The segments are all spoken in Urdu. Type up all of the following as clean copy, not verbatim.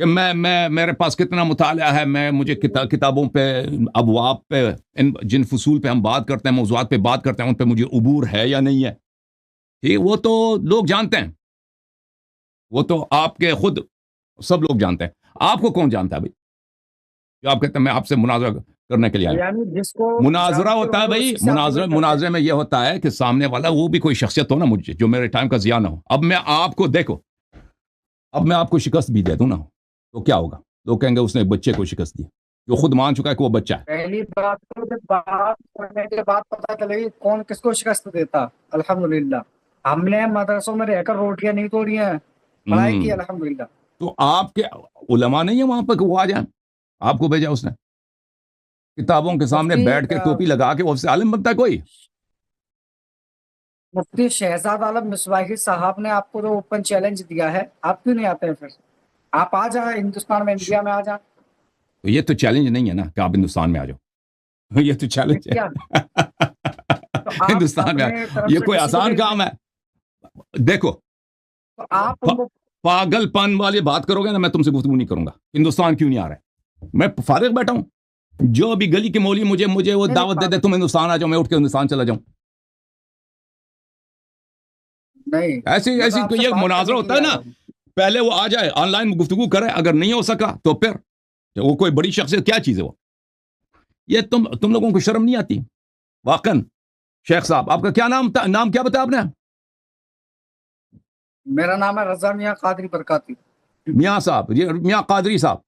کہ میں میرے پاس کتنا مطالعہ ہے، مجھے کتابوں پہ، ابواب پہ، جن فصول پہ ہم بات کرتے ہیں، موضوعات پہ بات کرتے ہیں، ان پہ مجھے عبور ہے یا نہیں ہے، ٹھیک، وہ تو لوگ جانتے ہیں، وہ تو آپ کے خود سب لوگ جانتے ہیں. آپ کو کون جانتا ہے بھائی جو آپ کہتے ہیں میں آپ سے مناظرہ کرنے کے لیے آیا؟ یعنی جس کو مناظرہ جانتے ہوتا ہے ہوں گے بھائی، اسی سے آپ ڈبیٹ کرتے ہیں. مناظرے میں یہ ہوتا ہے کہ سامنے والا وہ بھی کوئی شخصیت ہو نا مجھے، جو میرے ٹائم کا ضیاع نہ ہو. اب میں آپ کو دیکھو، اب میں آپ کو شکست بھی دے دوں نا تو کیا ہوگا؟ لوگ کہیں گے اس نے بچے کو شکست دی، جو خود مان چکا ہے کہ وہ بچہ ہے. پہلی بات تو جب بات کرنے کے بعد پتہ چلے گی کون کس کو شکست دیتا. الحمدللہ ہم نے مدرسوں میں رہ کر روٹیاں نہیں توڑی ہیں، پڑھائی کی الحمدللہ. تو آپ کے علماء نہیں ہیں وہاں پہ کہ وہ آ جائیں؟ آپ کو بھیجا اس نے کتابوں کے سامنے مفتی بیٹھ کے ٹوپی لگا کے وہ سے عالم بنتا ہے کوئی؟ مفتی شہزاد عالم مصباحی صاحب نے آپ کو جو اوپن چیلنج دیا ہے، آپ کیوں نہیں آتے ہیں؟ پھر آپ آ جائیں ہندوستان میں، انڈیا میں آ جائیں. تو یہ تو چیلنج نہیں ہے نا کہ آپ ہندوستان میں آ جاؤ، یہ تو چیلنج کیا ہے تو آپ ہندوستان میں اپنے طرف یہ سے کوئی کسی کو آسان بھیج دیں. کام ہے؟ دیکھو، تو آپ ان کو پاگل پن والی بات کرو گے نا، میں تم سے گفتگو نہیں کروں گا. ہندوستان کیوں نہیں آ رہا ہے؟ میں فارغ بیٹھا ہوں، جو بھی گلی کے مولی مجھے وہ دعوت دے دے تم ہندوستان آ جاؤ، میں اٹھ کے ہندوستان چلا جاؤں. نہیں، ایسی میں تو ایسی آپ سے یہ بات مناظرہ کرنے کے ہوتا لیے ہے نا، آیا ہوں. پہلے وہ آ جائے آن لائن گفتگو کرے، اگر نہیں ہو سکا تو پھر وہ کوئی بڑی شخصیت کیا چیز ہے وہ؟ یہ تم لوگوں کو شرم نہیں آتی واقعا؟ شیخ صاحب آپ کا کیا نام کیا بتایا آپ نے؟ میرا نام ہے رضا میاں قادری برکاتی. میاں صاحب، یہ میاں قادری صاحب،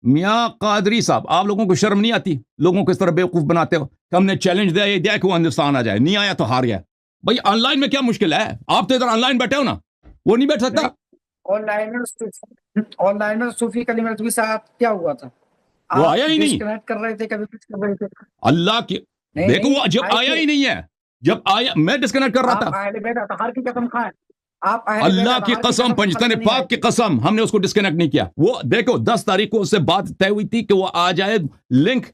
میاں قادری صاحب، آپ لوگوں کو شرم نہیں آتی؟ لوگوں کو اس طرح بیوقوف بناتے ہو کہ ہم نے چیلنج دیا کہ وہ ہندوستان آ جائے، نہیں آیا تو ہار گیا. بھائی آن لائن میں کیا مشکل ہے؟ آپ تو ادھر آن لائن بیٹھے ہو نا، وہ نہیں بیٹھ سکتا؟ آن لائن میں صوفی کلیم رضوی صاحب کیا ہوا تھا؟ وہ آپ آیا ہی نہیں. ڈسکنیکٹ کر رہے تھے، کبھی کچھ کر رہے تھے. اللہ کی دیکھو، وہ جب آئے آیا تھے. ہی نہیں ہے، جب آیا میں ڈسکنیکٹ کر رہا تھا. آپ اہل بیت اطہار کی قسم کھائیں، آپ اہل بیت اللہ کی اطہار قسم، پنجتن کھانے نہیں پاک آئے کی تھے. قسم، ہم نے اس کو ڈسکنیکٹ نہیں کیا. وہ دیکھو 10 تاریخ کو اس سے بات طے ہوئی تھی کہ وہ آ جائے لنک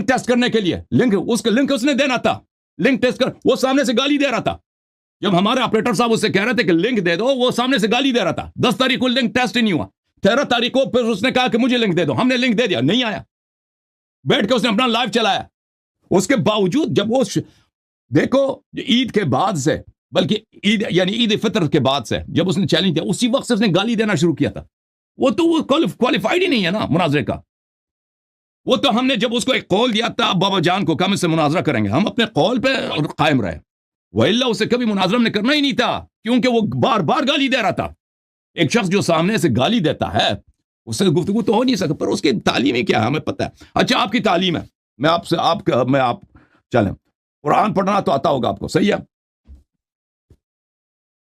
ٹیسٹ کرنے کے لیے. لنک اس نے دینا تھا، لنک ٹیسٹ کر. وہ سامنے سے گالی دے رہا تھا جب ہمارے آپریٹر صاحب اس سے کہہ رہے تھے کہ لنک دے دو، وہ سامنے سے گالی دے رہا تھا. 10 تاریخ کو لنک ٹیسٹ ہی نہیں ہوا. 13 تاریخ کو پھر اس نے کہا کہ مجھے لنک دے دو، ہم نے لنک دے دیا، نہیں آیا. بیٹھ کے اس نے اپنا لائیو چلایا. اس کے باوجود جب وہ دیکھو عید کے بعد سے، بلکہ عید فطر کے بعد سے جب اس نے چیلنج دیا، اسی وقت سے اس نے گالی دینا شروع کیا تھا. وہ کوالیفائڈ ہی نہیں ہے نا مناظرے کا. وہ تو ہم نے جب اس کو ایک قول دیا تھا بابا جان کو کہ ہم اس سے مناظرہ کریں گے، ہم اپنے قول پہ قائم رہے. وَإِلَّا اسے کبھی مناظرہ نے کرنا ہی نہیں تھا، کیونکہ وہ بار بار گالی دے رہا تھا. ایک شخص جو سامنے سے گالی دیتا ہے اس سے گفتگو تو ہو نہیں سکتا. پر اس کی تعلیم ہی کیا ہے ہمیں پتہ ہے. اچھا آپ کی تعلیم ہے، میں آپ چلیں، قرآن پڑھنا تو آتا ہوگا آپ کو، صحیح ہے؟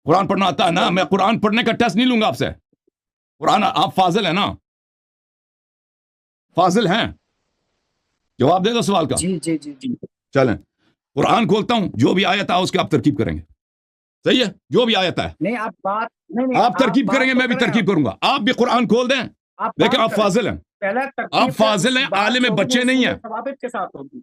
قرآن پڑھنا آتا ہے نا؟ میں قرآن پڑھنے کا ٹیسٹ نہیں لوں گا آپ سے. قرآن آپ فاضل ہیں نا؟ فاضل ہیں؟ جواب دے دو سوال کا. جی جی جی جی. چلیں قرآن کھولتا ہوں، جو بھی آیت ہے اس کی آپ ترکیب کریں گے، صحیح ہے؟ جو بھی آیت ہے نہیں آپ بات نہیں آپ ترکیب کریں گے، میں بھی ترکیب کروں گا. آپ بھی قرآن کھول دیں، لیکن آپ فاضل ہیں. آپ فاضل ہیں، عالم بچے نہیں ہیں. ثوابت کے ساتھ ہوگی.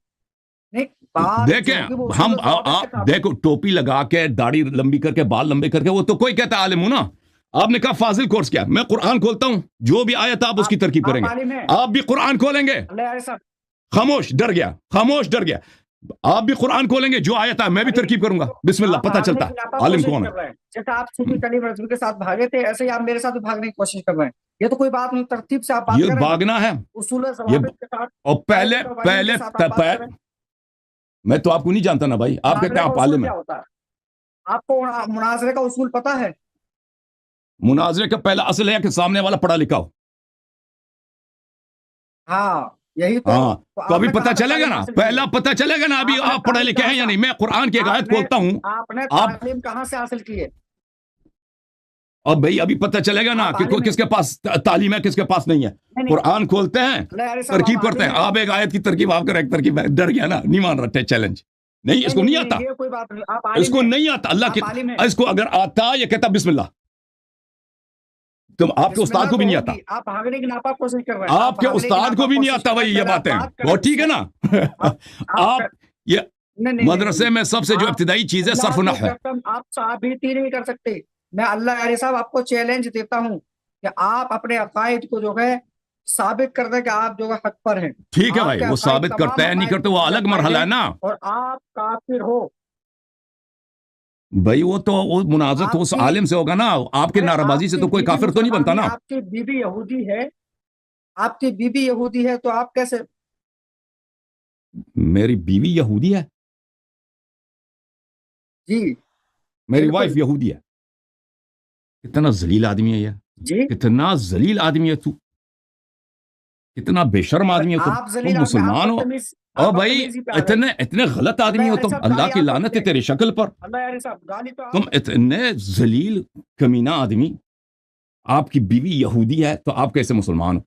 دیکھیں ہم آپ دیکھو ٹوپی لگا کے، داڑھی لمبی کر کے، بال لمبے کر کے، وہ تو کوئی کہتا ہے عالم ہوں نا. آپ نے کہا فاضل کورس کیا؟ میں قرآن کھولتا ہوں، جو بھی آیت آپ اس کی ترکیب کریں گے. آپ بھی قرآن کھولیں گے. خاموش، ڈر گیا، خاموش، ڈر گیا. آپ بھی قرآن کھولیں گے، جو آیت ہے میں بھی ترکیب کروں گا. بسم اللہ، پتہ چلتا ہے عالم کون ہے. جیسے آپ صوفی کلیم رضوی کے ساتھ بھاگے تھے، ایسے ہی آپ میرے ساتھ بھی بھاگنے کی کوشش کر رہے ہیں. یہ تو کوئی بات نہیں، ترتیب سے آپ بات یہ کریں، بھاگنا ہے. اصول ضوابط کے ساتھ. اور پہلے میں تو آپ کو نہیں جانتا نا بھائی، آپ کہتے ہیں آپ عالم ہیں. آپ کو مناظرے کا اصول پتہ ہے؟ مناظرے کا پہلا اصل ہے کہ سامنے والا پڑھا لکھا ہو. ہاں یہی تو. ہاں تو ابھی پتہ چلے گا نا، پہلا پتہ چلے گا نا ابھی آپ پڑھے لکھے ہیں یا نہیں. میں قرآن کی ایک آیت کھولتا ہوں، آپ نے تعلیم کہاں سے حاصل کی ہے؟ اور بھائی ابھی پتہ چلے گا نا کہ کوئی کس کے پاس تعلیم ہے، کس کے پاس نہیں ہے. قرآن کھولتے ہیں، ترکیب کرتے ہیں. آپ ایک آیت کی ترکیب آپ کریں، ایک ترکیب. ڈر گیا نا، نہیں مان رہا چیلنج. نہیں اس کو نہیں آتا، اس کو نہیں آتا. اللہ کی اس کو اگر آتا یہ کہتا بسم اللہ. تم آپ کے استاد کو بھی نہیں آتا، آپ بھاگنے کی ناپاک کوشش کر رہے ہیں. آپ کے استاد کو بھی نہیں آتا بھائی یہ باتیں. وہ ٹھیک ہے نا. آپ یہ مدرسے میں سب سے جو ابتدائی چیز ہے صرف نحو ہے. آپ ثابت ہی نہیں کر سکتے. میں اللہ علیہ صاحب آپ کو چیلنج دیتا ہوں، کہ آپ اپنے عقائد کو جو ہے ثابت کر دیں کہ آپ جو ہے حق پر ہیں. ٹھیک ہے آپ بھائی، کے وہ عقائد ثابت تمام کرتا ہے نہیں عقائد کرتا وہ الگ غلط مرحلہ ہے ہیں نا اور آپ کافر ہو. بھائی. وہ تو وہ مناظر تو آپ اس کی عالم سے ہوگا نا، آپ کے ارے نعرہ بازی آپ سے کی تو کوئی بیوی کافر تو نہیں بنتا مسلمان ہے, نا. آپ کی بیوی یہودی ہے, آپ کی بیوی یہودی ہے, تو آپ کیسے؟ میری بیوی یہودی ہے، جی میری بالکل وائف یہودی ہے. کتنا ذلیل آدمی ہے یہ، جی. کتنا ذلیل آدمی ہے تو، کتنا بے شرم ارے آدمی ہے آپ تم ذلیل آدمی, آپ مسلمان ہو. بدتمیز, او آپ بھائی بدتمیزی پہ آ گئے. اتنے غلط اللہ آدمی ہو یاری تم، صاحب اللہ گالی کی آپ لعنت بکتے ہے ہیں, تیری شکل پر. اللہ یاری صاحب گالی تو تم آپ. اتنے ذلیل کمینہ آدمی، آپ کی بیوی یہودی ہے تو آپ کیسے مسلمان ہو؟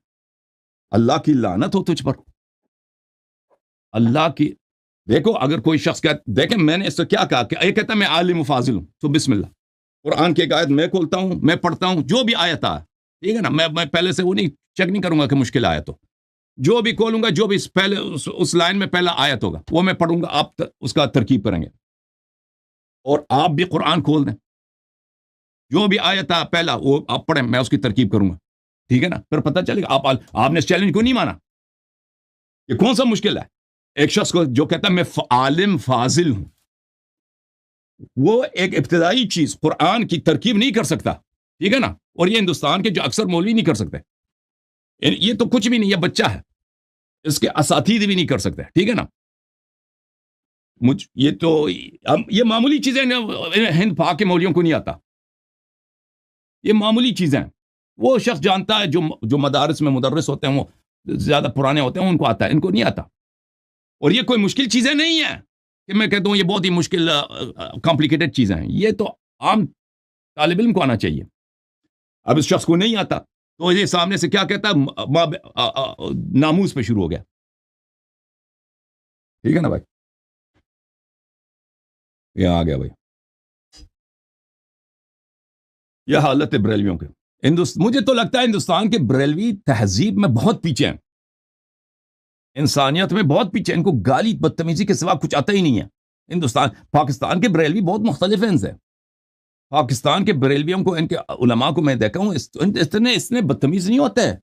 اللہ کی لعنت ہو تجھ پر، اللہ کی. دیکھو اگر کوئی شخص دیکھیں میں نے اس سے کیا کہا کہ یہ کہتا ہے میں عالم و فاضل ہوں، تو بسم اللہ، قرآن کی ایک آیت میں کھولتا ہوں، میں پڑھتا ہوں جو بھی آیت آ، ٹھیک ہے نا، میں پہلے سے وہ نہیں چیک نہیں کروں گا کہ مشکل آیت ہو، جو بھی کھولوں گا جو بھی پہلے اس لائن میں پہلا آیت ہوگا وہ میں پڑھوں گا، آپ اس کا ترکیب کریں گے. اور آپ بھی قرآن کھول دیں، جو بھی آیت آ پہلا وہ آپ پڑھیں، میں اس کی ترکیب کروں گا، ٹھیک ہے نا. پھر پتہ چلے گا آپ نے اس چیلنج کو نہیں مانا. یہ کون سا مشکل ہے ایک شخص کو جو کہتا ہے میں عالم فاضل ہوں، وہ ایک ابتدائی چیز قرآن کی ترکیب نہیں کر سکتا، ٹھیک ہے نا. اور یہ ہندوستان کے جو اکثر مولوی نہیں کر سکتے، یہ تو کچھ بھی نہیں، یہ بچہ ہے، اس کے اساتید بھی نہیں کر سکتے، ٹھیک ہے نا. یہ تو یہ معمولی چیزیں ہند پاک کے مولویوں کو نہیں آتا، یہ معمولی چیزیں. وہ شخص جانتا ہے جو مدارس میں مدرس ہوتے ہیں، وہ زیادہ پرانے ہوتے ہیں، ان کو آتا ہے، ان کو نہیں آتا. اور یہ کوئی مشکل چیزیں نہیں ہیں کہ میں کہتا ہوں یہ بہت ہی مشکل کمپلیکیٹڈ چیزیں ہیں، یہ تو عام طالب علم کو آنا چاہیے. اب اس شخص کو نہیں آتا تو یہ سامنے سے کیا کہتا ہے، ناموس پہ شروع ہو گیا، ٹھیک ہے نا بھائی. یہ آ گیا بھائی، یہ حالت ہے بریلویوں کے. مجھے تو لگتا ہے ہندوستان کے بریلوی تہذیب میں بہت پیچھے ہیں، انسانیت میں بہت پیچھے. ان کو گالی بدتمیزی کے سوا کچھ آتا ہی نہیں ہے. پاکستان کے بریلوی بہت مختلف ہیں ان سے. پاکستان کے بریلویوں کو، ان کے علماء کو میں دیکھا ہوں، اتنے بدتمیز نہیں ہوتے ہیں.